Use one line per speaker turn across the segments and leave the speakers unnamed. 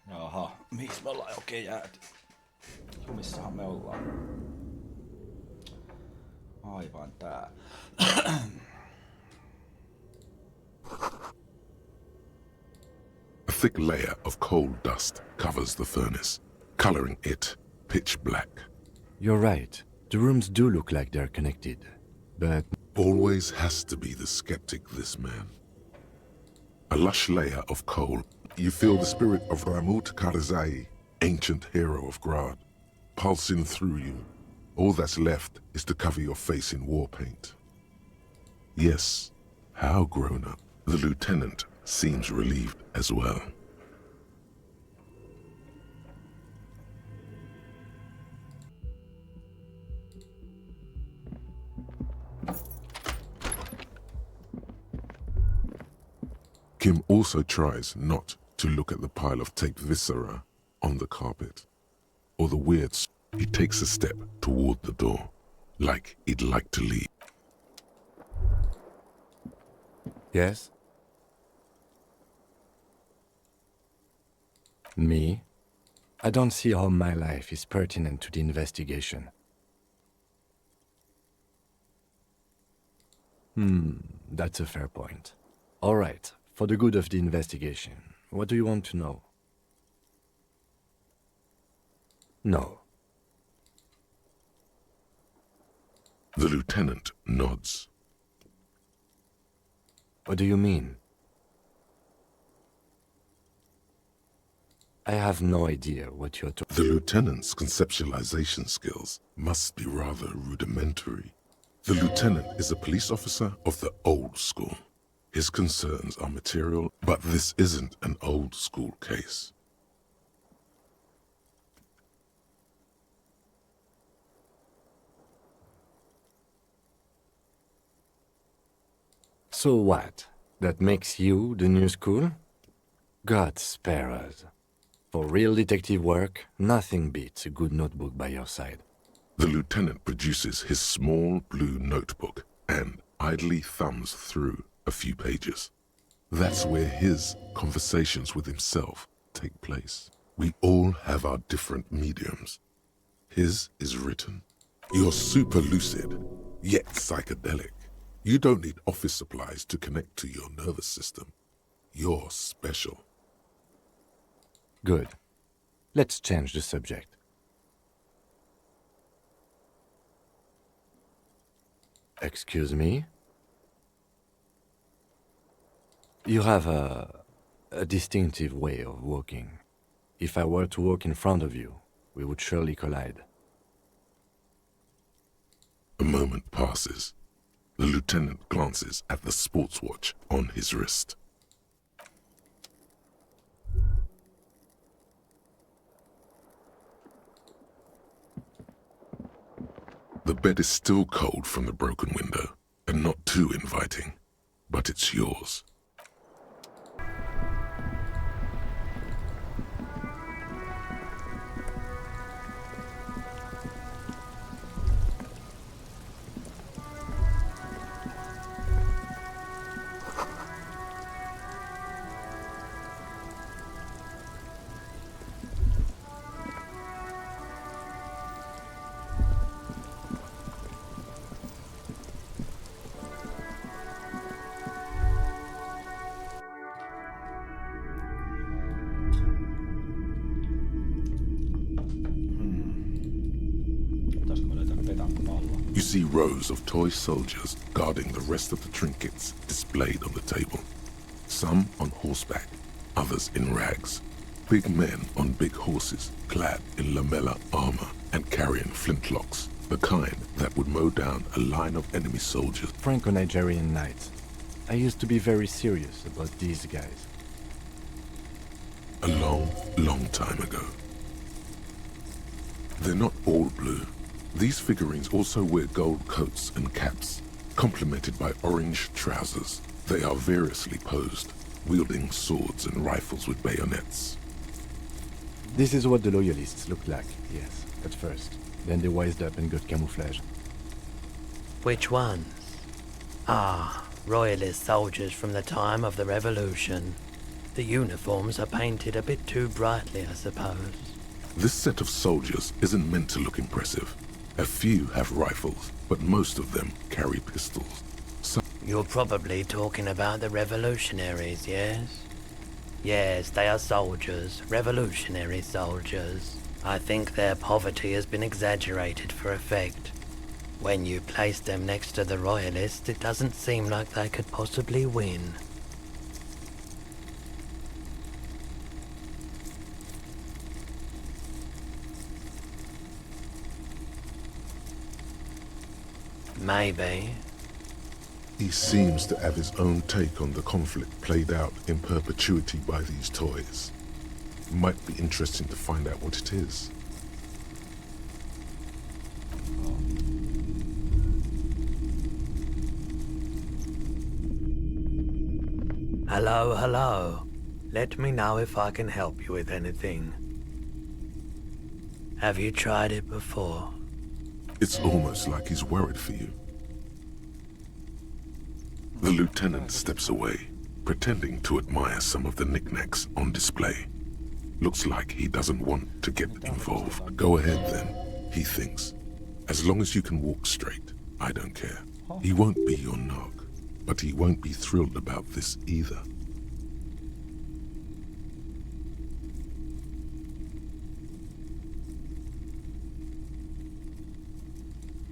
Jaha, miksi me ollaan oikein jääty? Missähän me ollaan? Aivan tää.
A thick layer of coal dust covers the furnace, coloring it pitch black.
You're right. The rooms do look like they're connected. But
Always has to be the skeptic, this man. A lush layer of coal. You feel the spirit of Ramut Karzai, ancient hero of Grad, pulsing through you. All that's left is to cover your face in war paint. Yes, how grown up. The lieutenant seems relieved as well. Kim also tries not to look at the pile of taped viscera on the carpet, or the weird. He takes a step toward the door, like he'd like to leave.
yes? Me? I don't see how my life is pertinent to the investigation. That's a fair point. All right, for the good of the investigation, what do you want to know? No.
The lieutenant nods.
What do you mean? I have no idea what you're talking.
The lieutenant's conceptualization skills must be rather rudimentary. The lieutenant is a police officer of the old school. His concerns are material, but this isn't an old school case.
So what? That makes you the new school? God spare us. For real detective work, nothing beats a good notebook by your side.
The lieutenant produces his small blue notebook and idly thumbs through a few pages. That's where his conversations with himself take place. We all have our different mediums. His is written. You're super lucid, yet psychedelic. You don't need office supplies to connect to your nervous system. You're special.
Good. Let's change the subject. Excuse me? You have a distinctive way of walking. If I were to walk in front of you, we would surely collide.
A moment passes. The lieutenant glances at the sports watch on his wrist. The bed is still cold from the broken window, and not too inviting, but it's yours. You see rows of toy soldiers guarding the rest of the trinkets displayed on the table. Some on horseback, others in rags. Big men on big horses, clad in lamella armor and carrying flintlocks, the kind that would mow down a line of enemy soldiers.
Franco-Nigerian knights. I used to be very serious about these guys.
A long, long time ago. They're not all blue. These figurines also wear gold coats and caps, complemented by orange trousers. They are variously posed, wielding swords and rifles with bayonets.
This is what the loyalists looked like, yes, at first. Then they wised up and got camouflage.
Which ones? Ah, royalist soldiers from the time of the revolution. The uniforms are painted a bit too brightly, I suppose.
This set of soldiers isn't meant to look impressive. A few have rifles, but most of them carry pistols.
You're probably talking about the revolutionaries, yes? Yes, they are soldiers, revolutionary soldiers. I think their poverty has been exaggerated for effect. When you place them next to the royalists, it doesn't seem like they could possibly win. Maybe.
He seems to have his own take on the conflict played out in perpetuity by these toys. Might be interesting to find out what it is.
Hello, hello. Let me know if I can help you with anything. Have you tried it before?
It's almost like he's worried for you. The lieutenant steps away, pretending to admire some of the knickknacks on display. Looks like he doesn't want to get involved. Go ahead then, he thinks. As long as you can walk straight, I don't care. He won't be your nog, but he won't be thrilled about this either.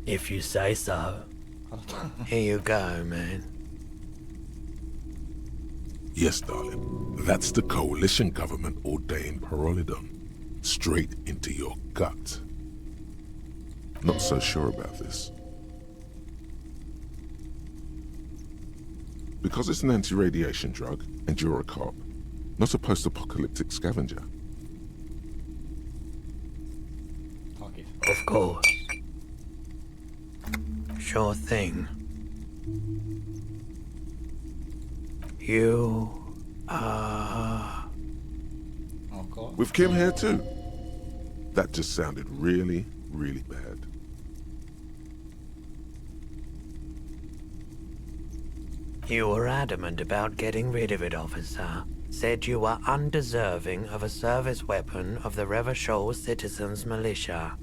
If you say so. Here you go, man.
Yes, darling. That's the coalition government ordained Parolidon. Straight into your gut. Not so sure about this. Because it's an anti-radiation drug, and you're a cop, not a post-apocalyptic scavenger.
Fuck it.
Of course. Sure thing. You are...
Okay.
With Kim here too. That just sounded really, really bad.
You were adamant about getting rid of it, officer. Said you were undeserving of a service weapon of the Revachol Citizens Militia.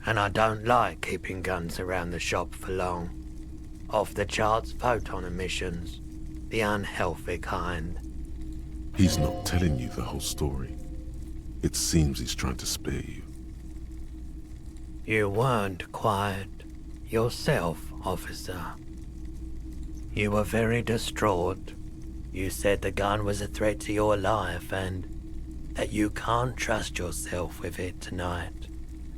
And I don't like keeping guns around the shop for long. Off-the-charts photon emissions. The unhealthy kind.
He's not telling you the whole story. It seems he's trying to spare you.
You weren't quiet yourself, officer. You were very distraught. You said the gun was a threat to your life and that you can't trust yourself with it tonight.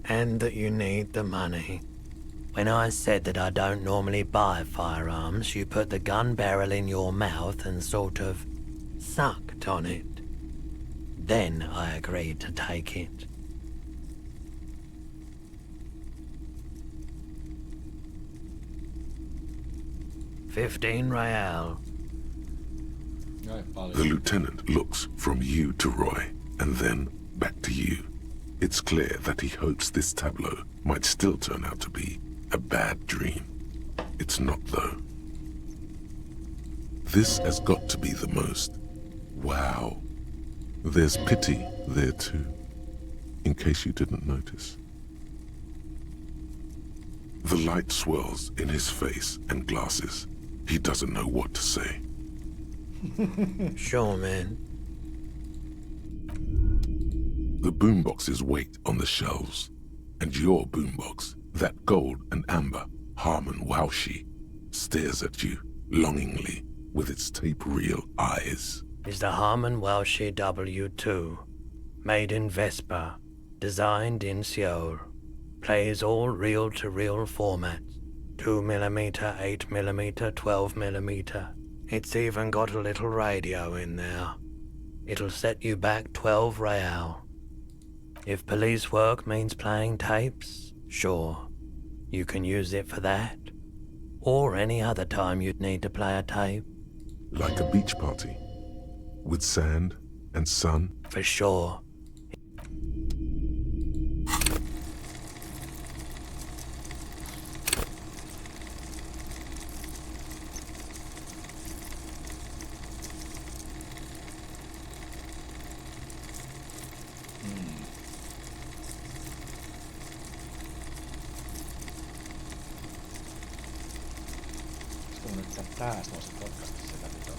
And that you need the money. When I said that I don't normally buy firearms, you put the gun barrel in your mouth and sort of sucked on it. Then I agreed to take it. $15 real.
Ai paljon.
The lieutenant looks from you to Roy, and then back to you. It's clear that he hopes this tableau might still turn out to be a bad dream. It's not, though. This has got to be the most. Wow. There's pity there too, in case you didn't notice. The light swirls in his face and glasses. He doesn't know what to say.
Sure, man.
The boomboxes wait on the shelves, and your boombox, that gold and amber Harman Waushi, stares at you longingly with its tape reel eyes.
Is the Harman Waushi W2. Made in Vespa. Designed in Seoul. Plays all reel-to-reel formats. 2mm, 8mm, 12mm. It's even got a little radio in there. It'll set you back 12 real. If police work means playing tapes, sure. You can use it for that. Or any other time you'd need to play a tape.
Like a beach party, with sand and sun.
For sure.
Tää tuossa podcastissa kävi tuon.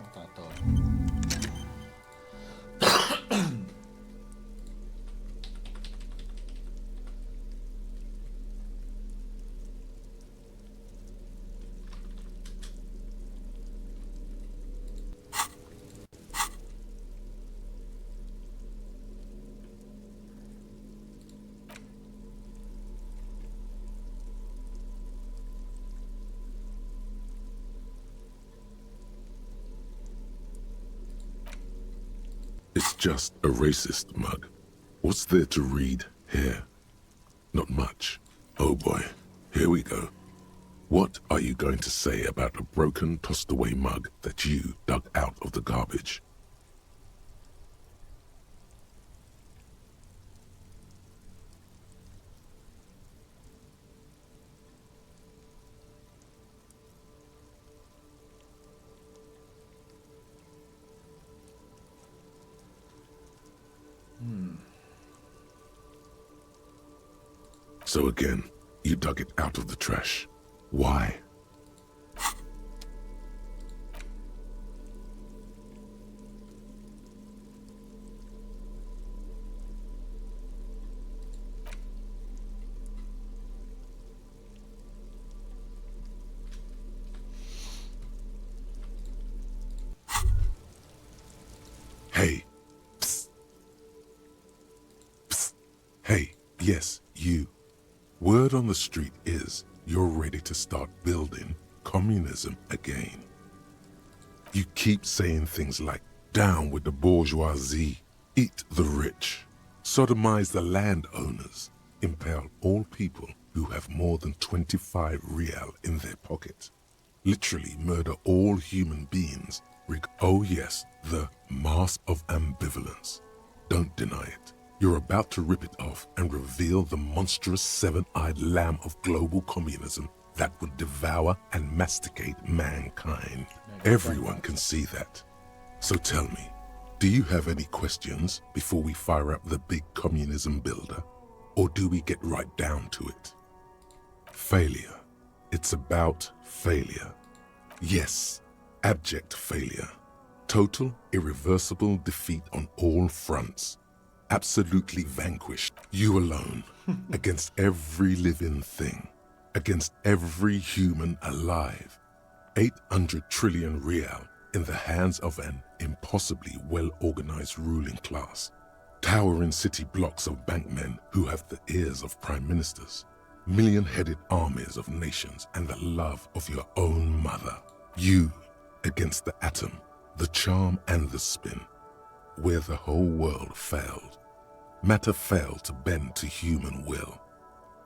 Ota toi.
It's just a racist mug. What's there to read here? Not much. Oh boy, here we go. What are you going to say about a broken, tossed-away mug that you dug out of the garbage? So again, you dug it out of the trash. Why? Hey. Psst. Psst. Hey, yes, you. Word on the street is you're ready to start building communism again. You keep saying things like, down with the bourgeoisie, eat the rich, sodomize the landowners, impale all people who have more than 25 real in their pocket, literally murder all human beings. Oh yes, the mask of ambivalence. Don't deny it. You're about to rip it off and reveal the monstrous seven-eyed lamb of global communism that would devour and masticate mankind. Everyone can see that. So tell me, do you have any questions before we fire up the big communism builder? Or do we get right down to it? Failure. It's about failure. Yes, abject failure. Total, irreversible defeat on all fronts. Absolutely vanquished, you alone, against every living thing, against every human alive. 800 trillion real in the hands of an impossibly well-organized ruling class. Towering city blocks of bankmen who have the ears of prime ministers. Million-headed armies of nations and the love of your own mother. You against the atom, the charm and the spin, where the whole world failed. Matter failed to bend to human will.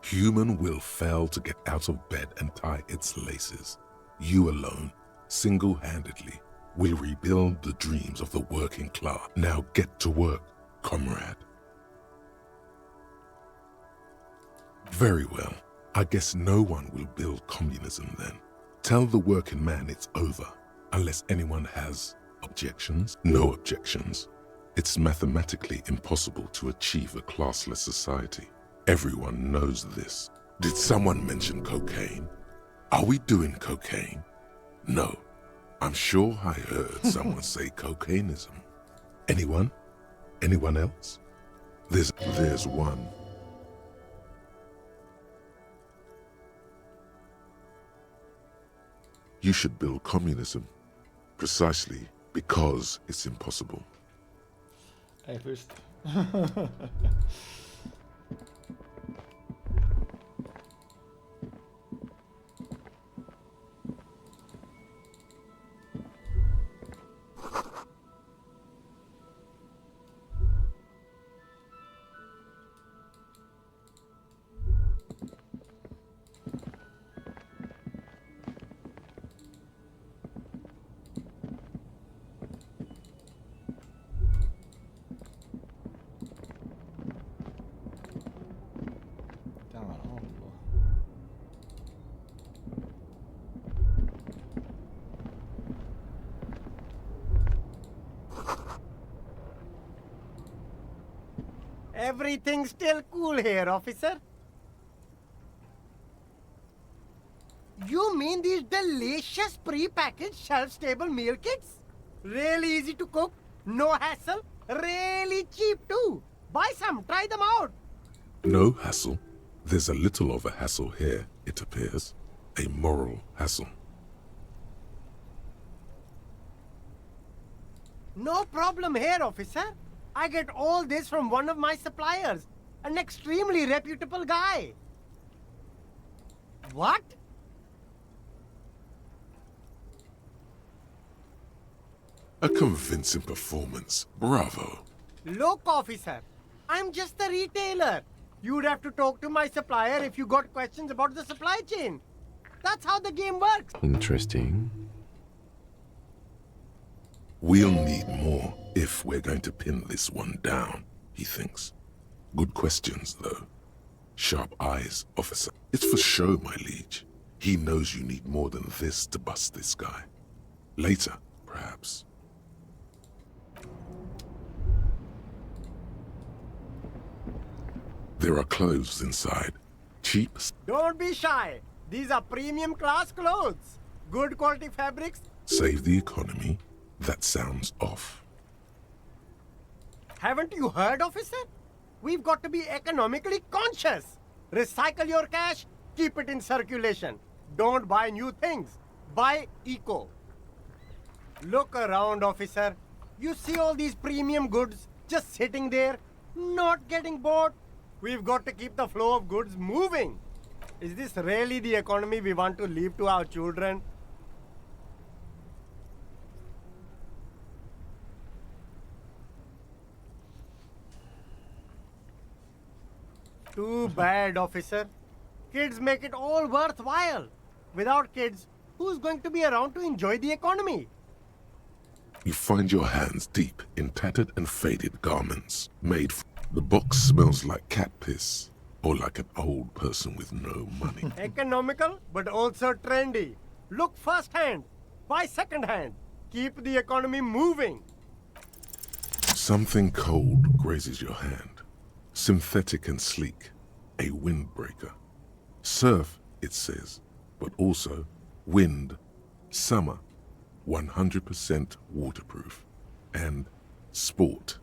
Human will failed to get out of bed and tie its laces. You alone, single-handedly, will rebuild the dreams of the working class. Now get to work, comrade. Very well. I guess no one will build communism then. Tell the working man it's over, unless anyone has objections. No objections. It's mathematically impossible to achieve a classless society. Everyone knows this. Did someone mention cocaine? Are we doing cocaine? No. I'm sure I heard someone say cocainism. Anyone? Anyone else? There's one. You should build communism, precisely because it's impossible.
Ei pysty. Tämä on ollut.
Everything's still cool here, officer. You mean these delicious pre-packaged shelf-stable meal kits? Really easy to cook, no hassle, really cheap too. Buy some, try them out.
No hassle. There's a little of a hassle here, it appears. A moral hassle.
No problem here, officer. I get all this from one of my suppliers, an extremely reputable guy. What?
A convincing performance. Bravo.
Look, officer, I'm just a retailer. You'd have to talk to my supplier if you got questions about the supply chain. That's how the game works.
Interesting.
We'll need more if we're going to pin this one down, he thinks. Good questions, though. Sharp eyes, officer. It's for show, my liege. He knows you need more than this to bust this guy. Later, perhaps. There are clothes inside. Cheap.
Don't be shy. These are premium class clothes. Good quality fabrics.
Save the economy. That sounds off.
Haven't you heard, officer? We've got to be economically conscious. Recycle your cash, keep it in circulation. Don't buy new things. Buy eco. Look around, officer. You see all these premium goods just sitting there, not getting bought? We've got to keep the flow of goods moving. Is this really the economy we want to leave to our children? Too bad, officer. Kids make it all worthwhile. Without kids, who's going to be around to enjoy the economy?
You find your hands deep in tattered and faded garments made The box smells like cat piss, or like an old person with no money.
Economical, but also trendy. Look first-hand, buy second-hand. Keep the economy moving.
Something cold grazes your hand. Synthetic and sleek, a windbreaker. Surf, it says, but also wind, summer, 100% waterproof, and sport.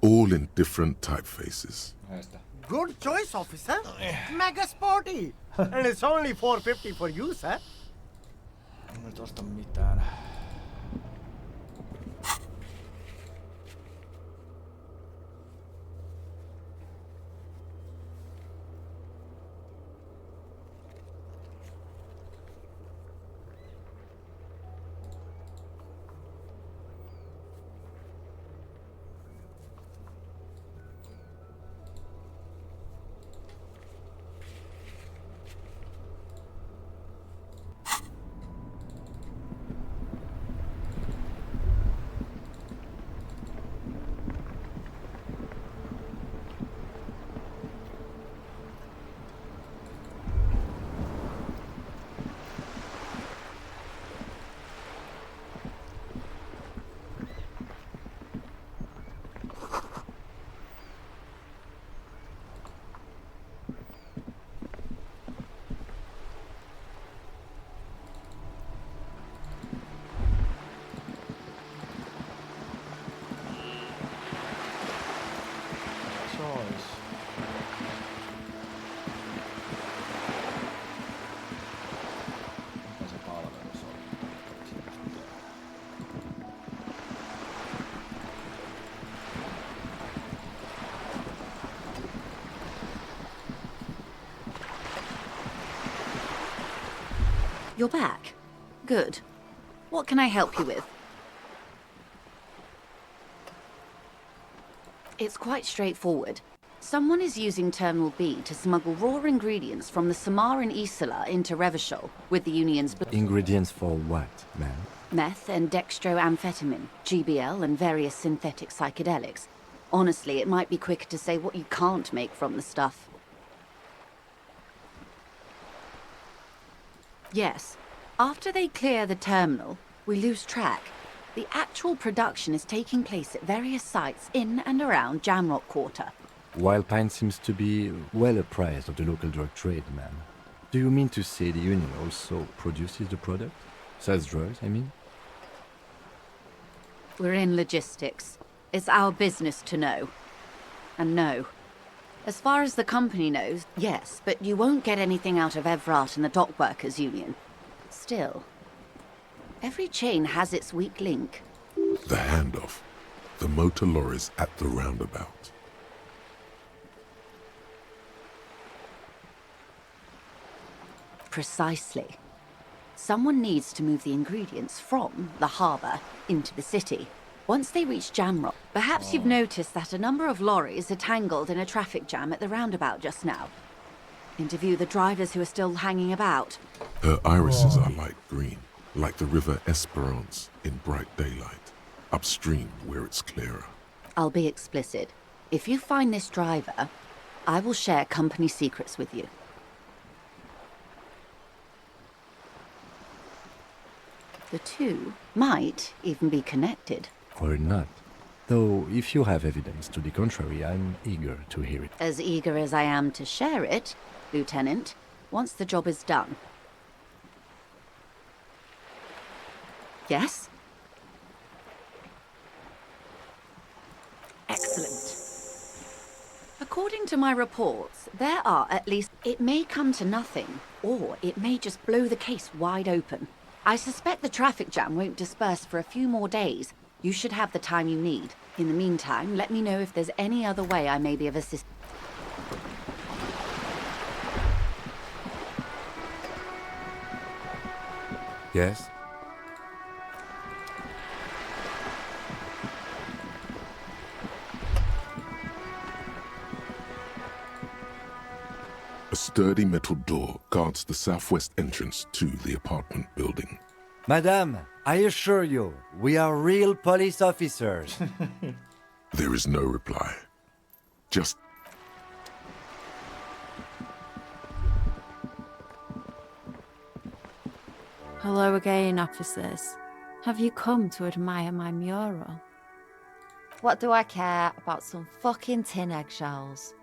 All in different typefaces.
Näistä.
Good choice, officer. Mega sporty. And it's only $4.50 for you, sir.
En nyt osta mitään.
You're back. Good. What can I help you with? It's quite straightforward. Someone is using Terminal B to smuggle raw ingredients from the Samar and Isola into Revachol with the Union's...
Ingredients for what, ma'am?
Meth and dextroamphetamine, GBL and various synthetic psychedelics. Honestly, it might be quicker to say what you can't make from the stuff. Yes. After they clear the terminal, we lose track. The actual production is taking place at various sites in and around Jamrock Quarter.
Wild Pine seems to be well apprised of the local drug trade, ma'am. Do you mean to say the Union also produces the product? Sells drugs, I mean?
We're in logistics. It's our business to know. And no. As far as the company knows, yes, but you won't get anything out of Evrart and the Dock Workers Union. Still, every chain has its weak link.
The handoff. The motor lorries at the roundabout.
Precisely. Someone needs to move the ingredients from the harbour into the city. Once they reach Jamrock, perhaps you've noticed that a number of lorries are tangled in a traffic jam at the roundabout just now. Interview the drivers who are still hanging about.
Her irises are light green, like the river Esperance in bright daylight, upstream where it's clearer.
I'll be explicit. If you find this driver, I will share company secrets with you. The two might even be connected.
Or not. Though, if you have evidence to the contrary, I'm eager to hear it.
As eager as I am to share it, Lieutenant, once the job is done. Yes? Excellent. According to my reports, there are at least... It may come to nothing, or it may just blow the case wide open. I suspect the traffic jam won't disperse for a few more days. You should have the time you need. In the meantime, let me know if there's any other way I may be of assistance.
Yes?
A sturdy metal door guards the southwest entrance to the apartment building.
Madame, I assure you, we are real police officers.
There is no reply. Just
Hello again, officers. Have you come to admire my mural?
What do I care about some fucking tin eggshells?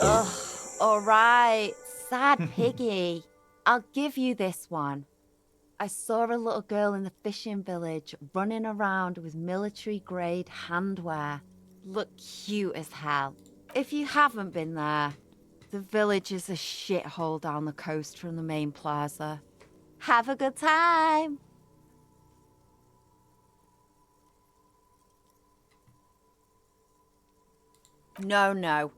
Ugh, alright, sad piggy. I'll give you this one. I saw a little girl in the fishing village running around with military-grade handwear. Looked cute as hell. If you haven't been there, the village is a shithole down the coast from the main plaza. Have a good time! No.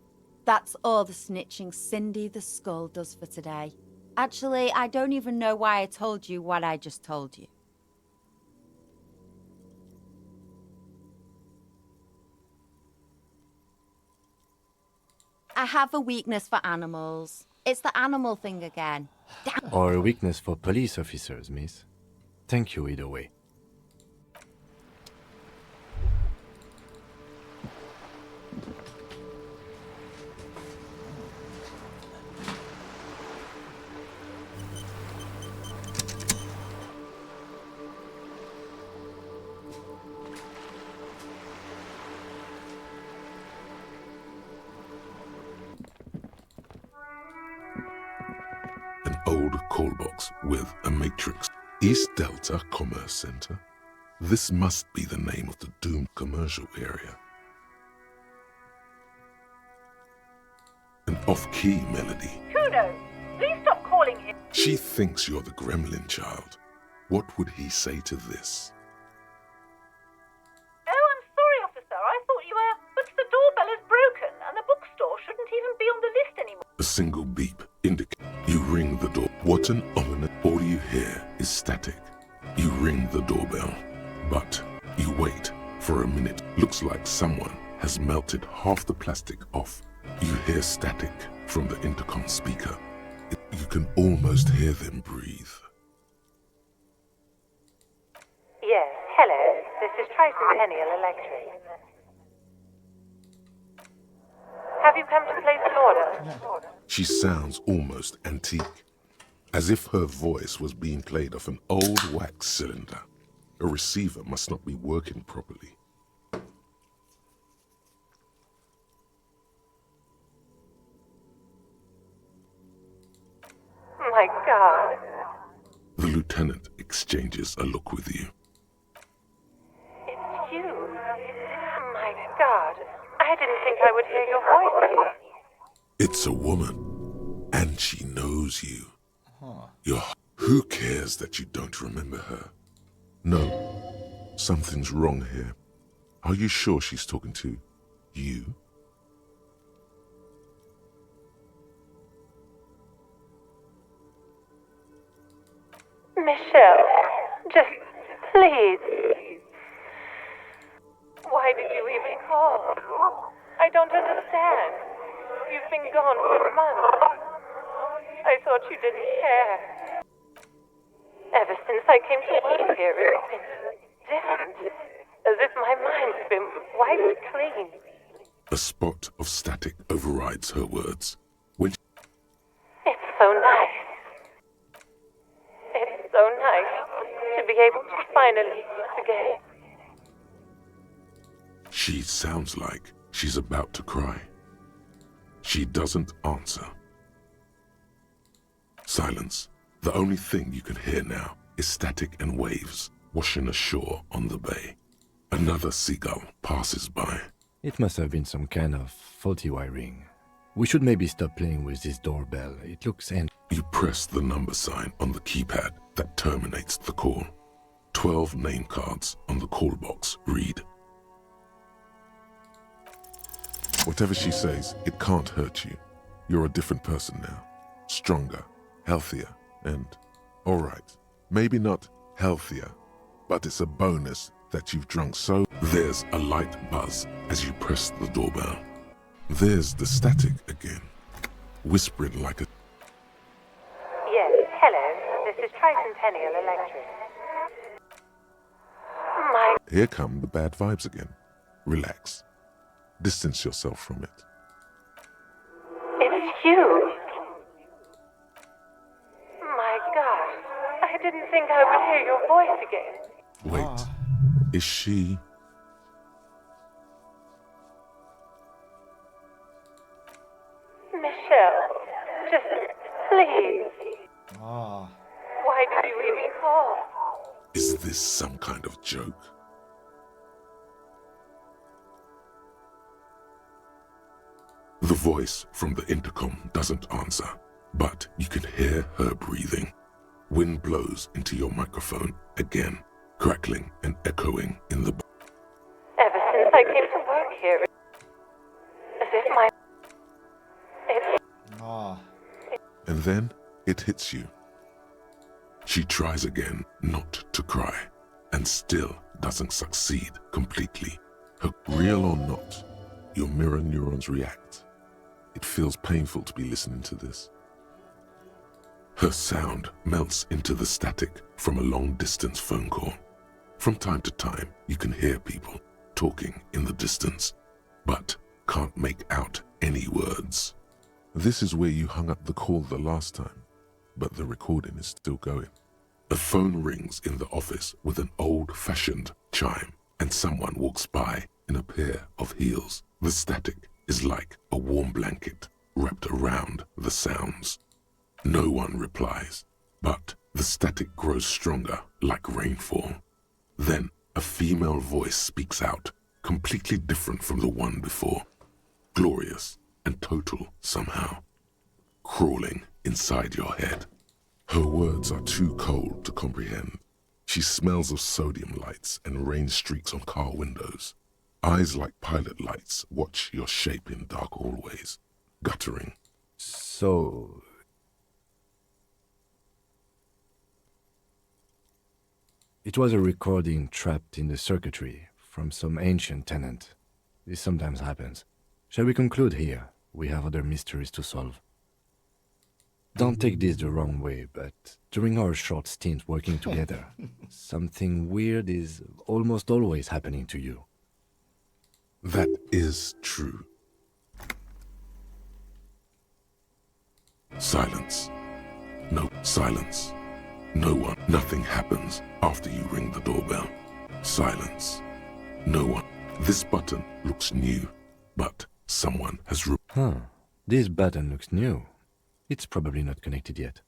That's all the snitching Cindy the Skull does for today. Actually, I don't even know why I told you what I just told you. I have a weakness for animals. It's the animal thing again. Damn.
Or a weakness for police officers, miss. Thank you either way.
an old call box with a matrix. East Delta Commerce Center. This must be the name of the doomed commercial area. An off-key melody.
Kudos! Please stop calling him.
She thinks you're the gremlin child. What would he say to this?
Oh, I'm sorry, officer. I thought you were... But the doorbell is broken, and the bookstore shouldn't even be on the list anymore.
A single beep You ring the door. What an ominous. All you hear is static. You ring the doorbell, but you wait for a minute. Looks like someone has melted half the plastic off. You hear static from the intercom speaker. You can almost hear them breathe.
Yes, hello. This is Tricentennial Electric. Have you come to place an order?
She sounds almost antique, as if her voice was being played off an old wax cylinder. A receiver must not be working properly.
My God.
The lieutenant exchanges a look with you.
It's you. My God. I didn't think I would hear your voice here.
It's a woman, and she knows you. Who cares that you don't remember her? No, something's wrong here. Are you sure she's talking to you?
Michelle, just please. Why did you even call? I don't understand. You've been gone for months. I thought you didn't care. Ever since I came to work here, it's been different. As if my mind's been wiped clean.
A spot of static overrides her words.
It's so nice. It's so nice to be able to finally meet again.
She sounds like she's about to cry. She doesn't answer. Silence. The only thing you can hear now is static and waves washing ashore on the bay. Another seagull passes by.
It must have been some kind of faulty wiring. We should maybe stop playing with this doorbell. It looks empty.
You press the number sign on the keypad that terminates the call. 12 name cards on the call box read. Whatever she says, it can't hurt you. You're a different person now. Stronger, healthier, and all right, maybe not healthier, but it's a bonus that you've drunk so. There's a light buzz as you press the doorbell. There's the static again, whispering like a...
Yes, hello. This is Tricentennial Electric. My...
Here come the bad vibes again. Relax. Distance yourself from it.
It's you. My God. I didn't think I would hear your voice again.
Wait, is she...
Michelle, just please. Why did you even call?
Is this some kind of joke? The voice from the intercom doesn't answer, but you can hear her breathing. Wind blows into your microphone again, crackling and echoing in the...
Ever since I came to work here, as if my...
And then it hits you. She tries again not to cry, and still doesn't succeed completely. Her real or not, your mirror neurons react. It feels painful to be listening to this. Her sound melts into the static from a long-distance phone call. From time to time, you can hear people talking in the distance, but can't make out any words. This is where you hung up the call the last time, but the recording is still going. A phone rings in the office with an old-fashioned chime, and someone walks by in a pair of heels. The static is like a warm blanket wrapped around the sounds. No one replies, but the static grows stronger like rainfall. Then a female voice speaks out, completely different from the one before. Glorious and total somehow, crawling inside your head. Her words are too cold to comprehend. She smells of sodium lights and rain streaks on car windows. Eyes like pilot lights watch your shape in dark hallways, guttering.
So, It was a recording trapped in the circuitry from some ancient tenant. This sometimes happens. Shall we conclude here? We have other mysteries to solve. Don't take this the wrong way, but during our short stint working together, something weird is almost always happening to you.
That is true. Silence. No silence. No one. Nothing happens after you ring the doorbell. Silence. No one. This button looks new, but someone has
Huh. This button looks new. It's probably not connected yet.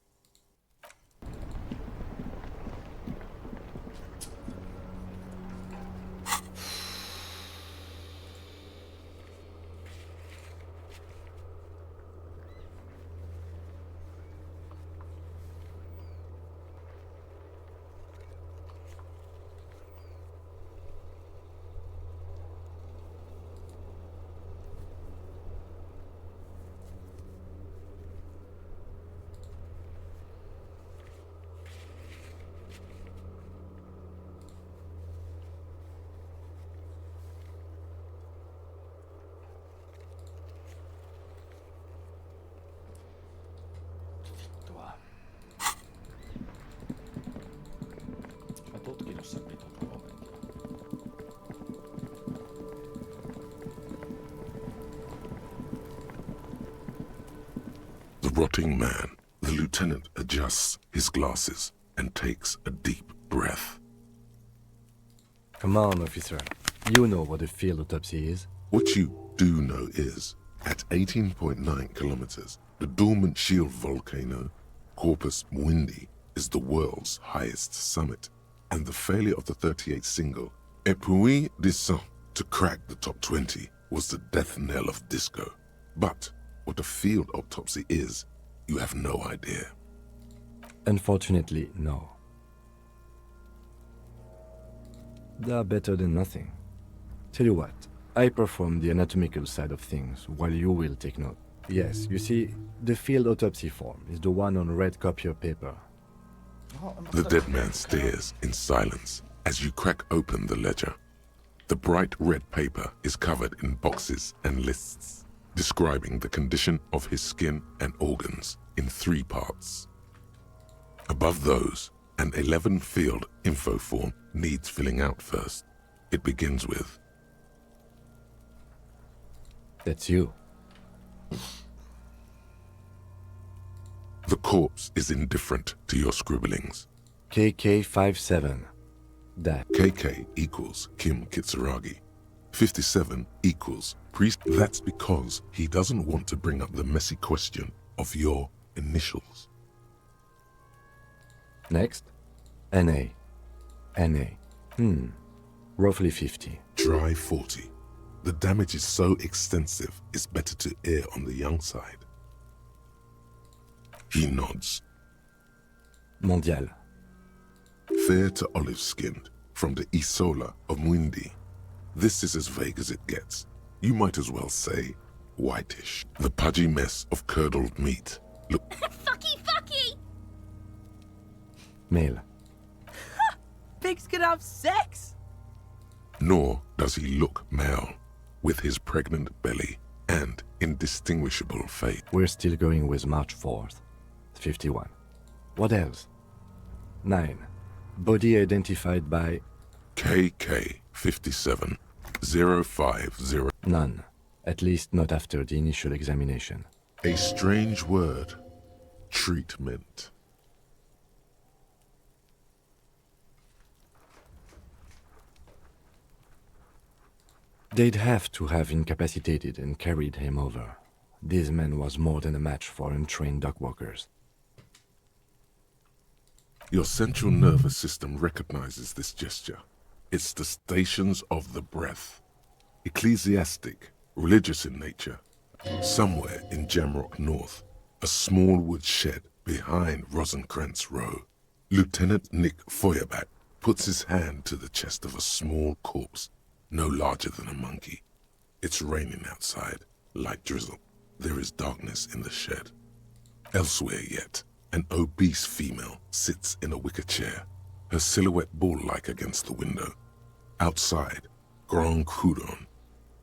Mä tutkinut sen vitun oven.
The rotting man. The lieutenant adjusts his glasses and takes a deep breath.
Come on, officer. You know what a field autopsy is.
What you do know is, at 18.9 kilometers, the dormant shield volcano, Corpus Mundi, is the world's highest summit, and the failure of the 38 single, Et puis descend, to crack the top 20 was the death knell of disco. But what a field autopsy is, you have no idea.
Unfortunately, no. They are better than nothing. Tell you what, I perform the anatomical side of things while you will take note. Yes, you see, the field autopsy form is the one on red copier paper.
The dead man stares in silence as you crack open the ledger. The bright red paper is covered in boxes and lists, describing the condition of his skin and organs in 3 parts. Above those, an 11-field info form needs filling out first. It begins with,
That's you.
the corpse is indifferent to your scribblings.
KK57. That.
KK equals Kim Kitsuragi. 57 equals priest. That's because he doesn't want to bring up the messy question of your initials.
Next. NA. NA. Roughly 50.
Dry 40. The damage is so extensive, it's better to err on the young side. He nods.
Mondial.
Fair to olive-skinned, from the Isola of Mundi. This is as vague as it gets. You might as well say whitish. The pudgy mess of curdled meat. Look.
Fucky!
Male.
Pigs can have sex!
Nor does he look male, with his pregnant belly and indistinguishable face.
We're still going with March 4th. 51. What else? 9. Body identified by...
KK57 050.
None. At least not after the initial examination.
A strange word. Treatment.
They'd have to have incapacitated and carried him over. This man was more than a match for untrained dogwalkers.
Your central nervous system recognizes this gesture. It's the stations of the breath. Ecclesiastic, religious in nature. Somewhere in Jamrock North, a small wood shed behind Rosencrantz Row, Lieutenant Nick Feuerbach puts his hand to the chest of a small corpse, no larger than a monkey. It's raining outside, light drizzle. There is darkness in the shed. Elsewhere yet, an obese female sits in a wicker chair, her silhouette ball-like against the window. Outside, Grand Coudon.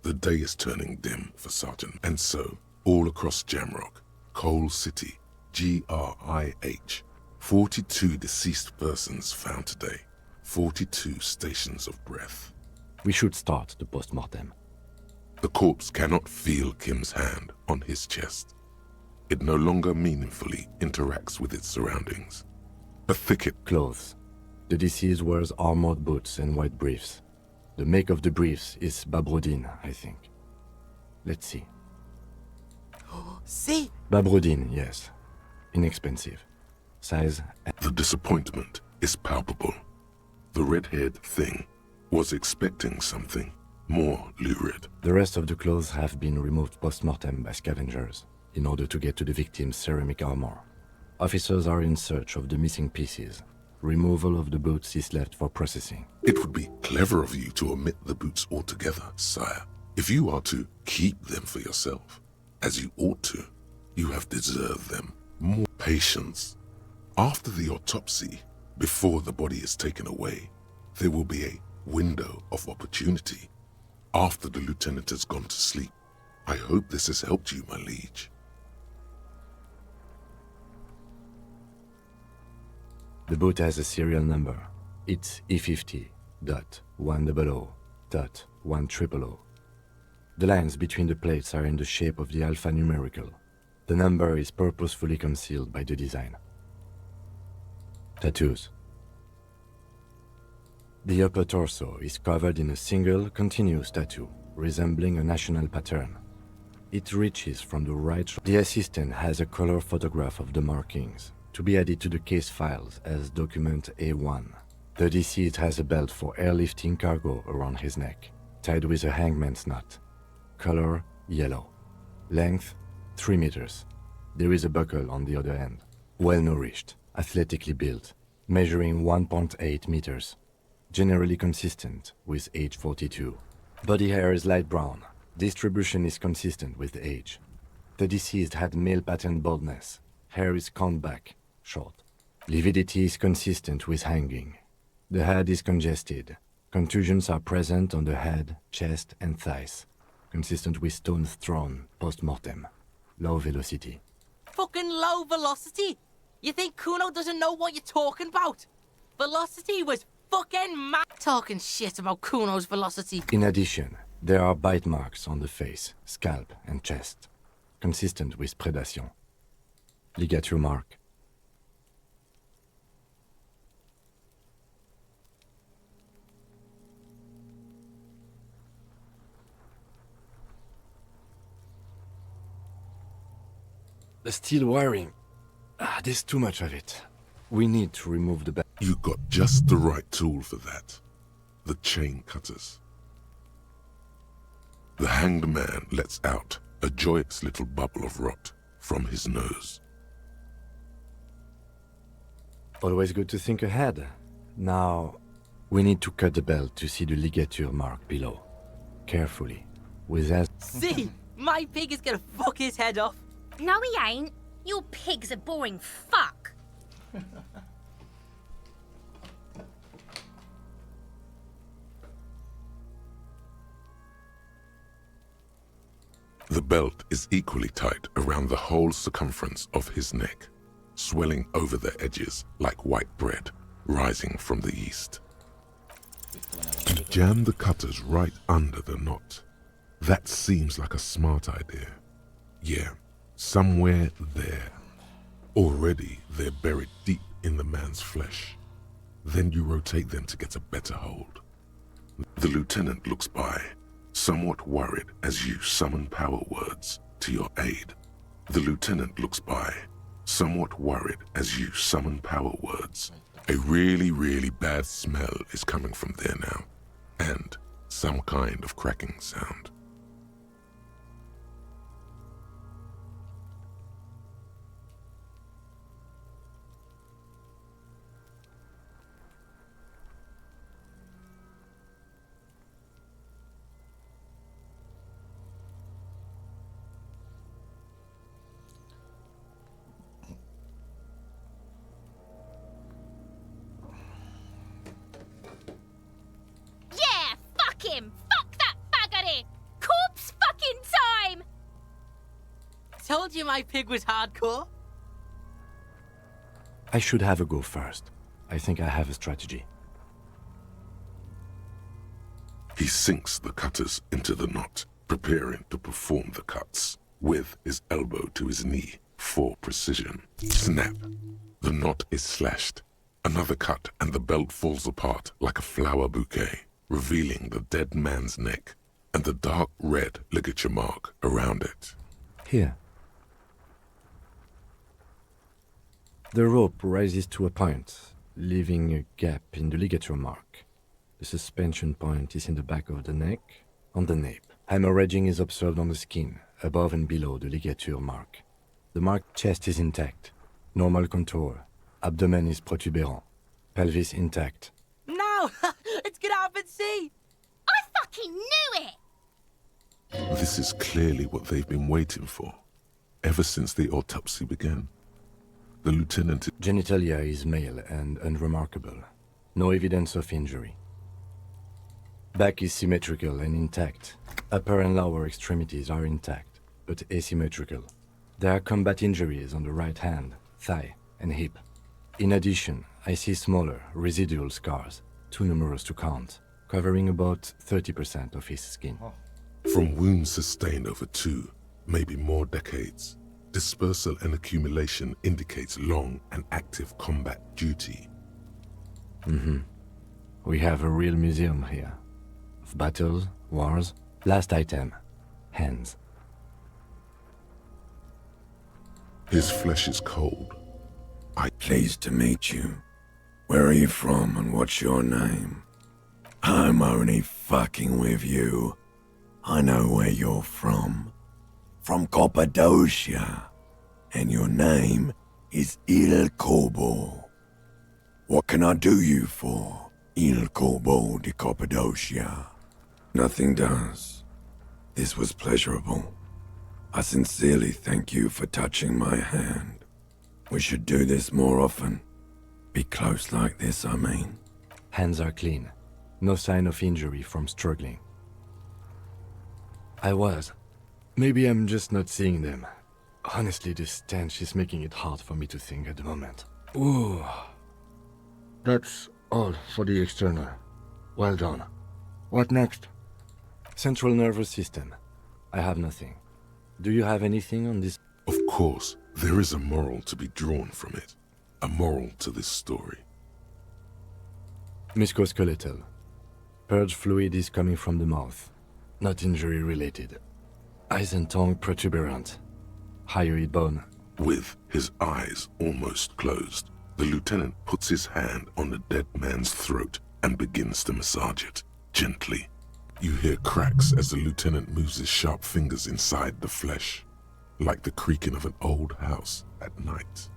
The day is turning dim for Sergeant, and so, all across Jamrock, Coal City, GRIH, 42 deceased persons found today, 42 stations of breath.
We should start the post-mortem.
The corpse cannot feel Kim's hand on his chest. It no longer meaningfully interacts with its surroundings. A thicket.
Clothes. The deceased wears armored boots and white briefs. The make of the briefs is Babrodine, I think. Let's see.
See?
Babrodine, yes. Inexpensive. Size.
The disappointment is palpable. The red-haired thing was expecting something more lurid.
The rest of the clothes have been removed post-mortem by scavengers in order to get to the victim's ceramic armor. Officers are in search of the missing pieces. Removal of the boots is left for processing.
It would be clever of you to omit the boots altogether, sire. If you are to keep them for yourself, as you ought to, you have deserved them. More patience. After the autopsy, before the body is taken away, there will be a window of opportunity. After the lieutenant has gone to sleep. I hope this has helped you, my liege.
The boot has a serial number. It's E50.100.100. The lines between the plates are in the shape of the alphanumerical. The number is purposefully concealed by the design. Tattoos. The upper torso is covered in a single, continuous tattoo, resembling a national pattern. It reaches from the right. The assistant has a color photograph of the markings, to be added to the case files as document A1. The deceased has a belt for airlifting cargo around his neck, tied with a hangman's knot. Color, yellow. Length, 3 meters. There is a buckle on the other end. Well-nourished, athletically built, measuring 1.8 meters. Generally consistent with age 42. Body hair is light brown. Distribution is consistent with age. The deceased had male pattern baldness. Hair is combed back, short. Lividity is consistent with hanging. The head is congested. Contusions are present on the head, chest, and thighs. Consistent with stones thrown post-mortem. Low velocity.
Fucking low velocity? You think Kuno doesn't know what you're talking about? Velocity was fucking mad. Talking shit about Kuno's velocity.
In addition, there are bite marks on the face, scalp, and chest. Consistent with predation. Ligature mark. The steel wiring. There's too much of it. We need to remove the
You got just the right tool for that. The chain cutters. The hanged man lets out a joyous little bubble of rot from his nose.
Always good to think ahead. Now, we need to cut the belt to see the ligature mark below. Carefully. With as...
See? My pig is gonna fuck his head off.
No, he ain't. Your pig's a boring fuck.
The belt is equally tight around the whole circumference of his neck, swelling over the edges like white bread rising from the east. You jam the cutters right under the knot. That seems like a smart idea. Yeah, somewhere there. Already they're buried deep in the man's flesh. Then you rotate them to get a better hold. The lieutenant looks by, somewhat worried as you summon power words to your aid. The lieutenant looks by, somewhat worried as you summon power words. A really, really bad smell is coming from there now, and some kind of cracking sound.
told you my pig was hardcore.
I should have a go first. I think I have a strategy.
He sinks the cutters into the knot, preparing to perform the cuts, with his elbow to his knee for precision. Snap! The knot is slashed. Another cut and the belt falls apart like a flower bouquet, revealing the dead man's neck and the dark red ligature mark around it.
Here. The rope rises to a point, leaving a gap in the ligature mark. The suspension point is in the back of the neck, on the nape. Hemorrhaging is observed on the skin, above and below the ligature mark. The marked chest is intact, normal contour. Abdomen is protuberant, pelvis intact.
No! Let's get out and see!
I fucking knew it!
This is clearly what they've been waiting for, ever since the autopsy began. The lieutenant...
Genitalia is male and unremarkable. No evidence of injury. Back is symmetrical and intact. Upper and lower extremities are intact, but asymmetrical. There are combat injuries on the right hand, thigh, and hip. In addition, I see smaller, residual scars, too numerous to count, covering about 30% of his skin.
From wounds sustained over 2, maybe more decades, dispersal and accumulation indicates long and active combat duty.
We have a real museum here. Of battles, wars. Last item. Hands.
His flesh is cold.
Pleased to meet you. Where are you from and what's your name? I'm only fucking with you. I know where you're from. From Cappadocia. And your name is Il Corbo. What can I do you for, Il Corbo de Cappadocia? Nothing does. This was pleasurable. I sincerely thank you for touching my hand. We should do this more often. Be close like this, I mean.
Hands are clean. No sign of injury from struggling. I was. Maybe I'm just not seeing them. Honestly, this stench is making it hard for me to think at the moment. Ooh. That's all for the external. Well done. What next? Central nervous system. I have nothing. Do you have anything on this?
Of course, there is a moral to be drawn from it. A moral to this story.
Musculoskeletal. Purge fluid is coming from the mouth. Not injury related. Eyes and tongue protuberant. Hyoid bone.
With his eyes almost closed, the lieutenant puts his hand on the dead man's throat and begins to massage it, gently. You hear cracks as the lieutenant moves his sharp fingers inside the flesh, like the creaking of an old house at night.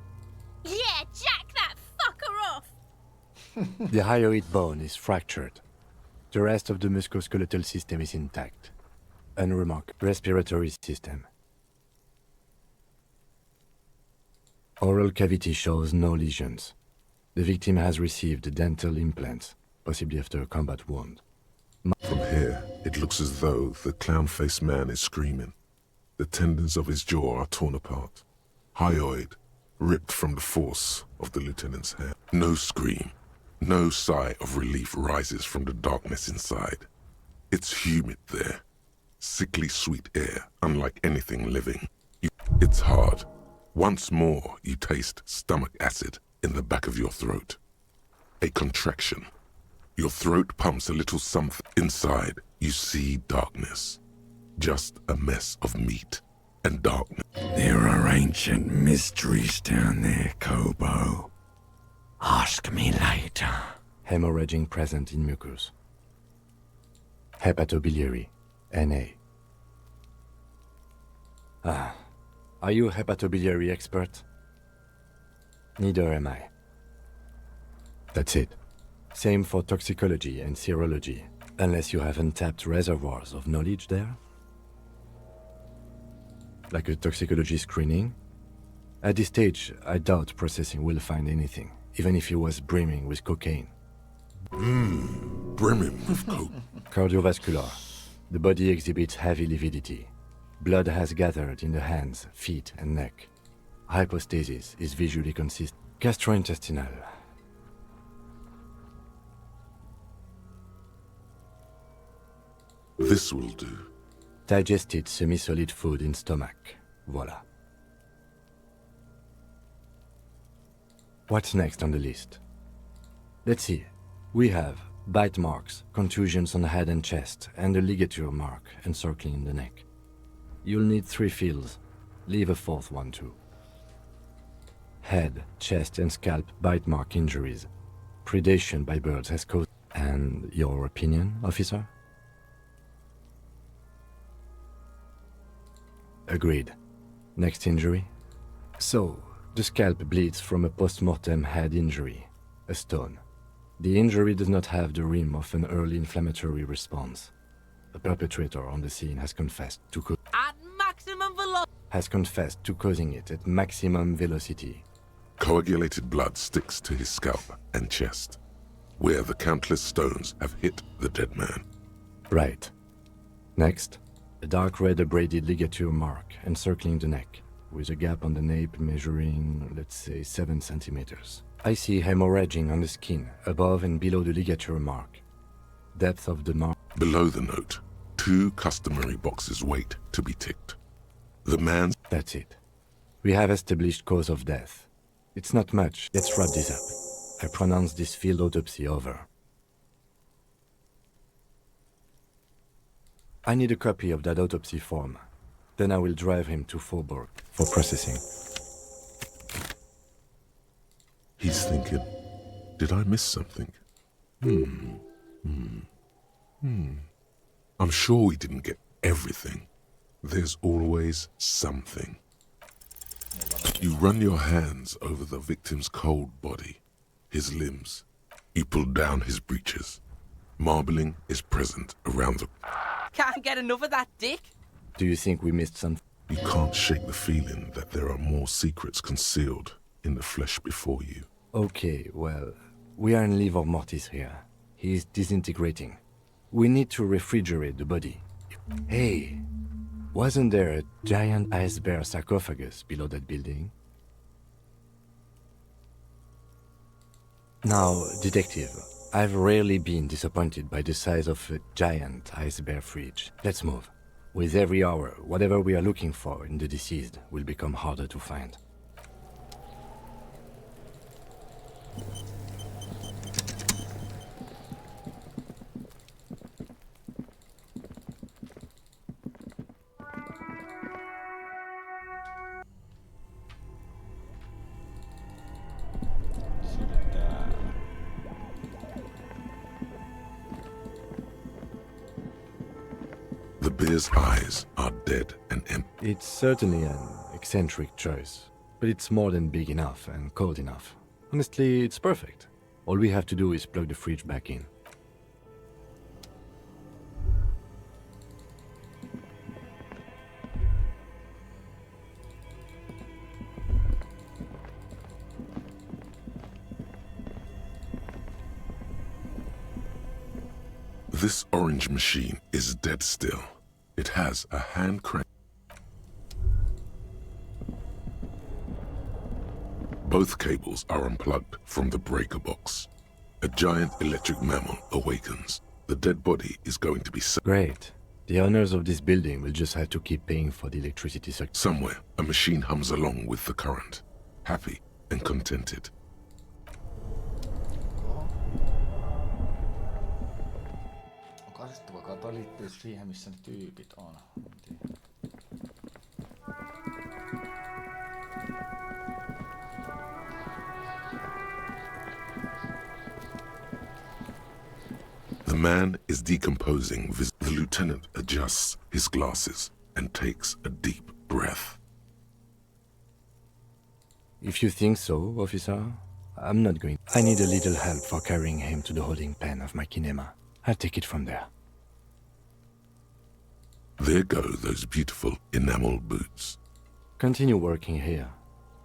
Yeah, jack that fucker off!
The hyoid bone is fractured. The rest of the musculoskeletal system is intact. Unremarked respiratory system. Oral cavity shows no lesions. The victim has received dental implants, possibly after a combat wound.
From here, it looks as though the clown-faced man is screaming. The tendons of his jaw are torn apart. Hyoid, ripped from the force of the lieutenant's hand. No scream, no sigh of relief rises from the darkness inside. It's humid there. Sickly sweet air, unlike anything living. It's hard. Once more, you taste stomach acid in the back of your throat. A contraction. Your throat pumps a little something. Inside, you see darkness. Just a mess of meat and darkness.
There are ancient mysteries down there, Kobo. Ask me later.
Hemorrhaging present in mucus. Hepatobiliary. NA. Are you a hepatobiliary expert? Neither am I. That's it. Same for toxicology and serology, unless you have untapped reservoirs of knowledge there? Like a toxicology screening? At this stage, I doubt processing will find anything, even if it was brimming with cocaine.
Brimming with coke.
Cardiovascular. The body exhibits heavy lividity. Blood has gathered in the hands, feet, and neck. Hypostasis is visually consistent. Gastrointestinal.
This will do.
Digested semi-solid food in stomach. Voila. What's next on the list? Let's see. We have bite marks, contusions on the head and chest, and a ligature mark encircling the neck. You'll need 3 fields. Leave a 4th one too. Head, chest, and scalp bite mark injuries. Predation by birds has caused. And your opinion, officer? Agreed. Next injury? So, the scalp bleeds from a post-mortem head injury, a stone. The injury does not have the rim of an early inflammatory response. The perpetrator on the scene has confessed to
At maximum
causing it at maximum velocity.
Coagulated blood sticks to his scalp and chest, where the countless stones have hit the dead man.
Right. Next, a dark red abraded ligature mark encircling the neck, with a gap on the nape measuring, let's say, 7 centimeters. I see hemorrhaging on the skin, above and below the ligature mark. Depth of the mark.
Below the note, 2 customary boxes wait to be ticked. The man's...
That's it. We have established cause of death. It's not much. Let's wrap this up. I pronounce this field autopsy over. I need a copy of that autopsy form. Then I will drive him to Faubourg for processing.
He's thinking, did I miss something? I'm sure we didn't get everything. There's always something. You run your hands over the victim's cold body, his limbs. You pull down his breeches. Marbling is present around the...
Can't get enough of that dick.
Do you think we missed something?
You can't shake the feeling that there are more secrets concealed in the flesh before you.
Okay, well, we are in livor mortis here. He is disintegrating. We need to refrigerate the body. Hey, wasn't there a giant ice bear sarcophagus below that building? Now, detective, I've rarely been disappointed by the size of a giant ice bear fridge. Let's move. With every hour, whatever we are looking for in the deceased will become harder to find.
The bear's eyes are dead and empty.
It's certainly an eccentric choice, but it's more than big enough and cold enough. Honestly, it's perfect. All we have to do is plug the fridge back in.
This orange machine is dead still. It has a hand crank. Both cables are unplugged from the breaker box. A giant electric mammal awakens. The dead body is going to be
Great. The owners of this building will just have to keep paying for the electricity circuit.
Somewhere, a machine hums along with the current, happy and contented.
Kai toi liittyy siihen, missä ne tyypit on.
The man is decomposing. The lieutenant adjusts his glasses and takes a deep breath.
If you think so, officer, I'm not going. I need a little help for carrying him to the holding pen of my kinema. I'll take it from there.
There go those beautiful enamel boots.
Continue working here.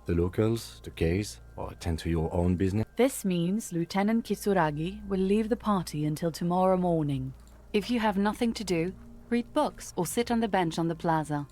The locals, the case, or attend to your own business.
This means Lieutenant Kisuragi will leave the party until tomorrow morning. If you have nothing to do, read books or sit on the bench on the plaza.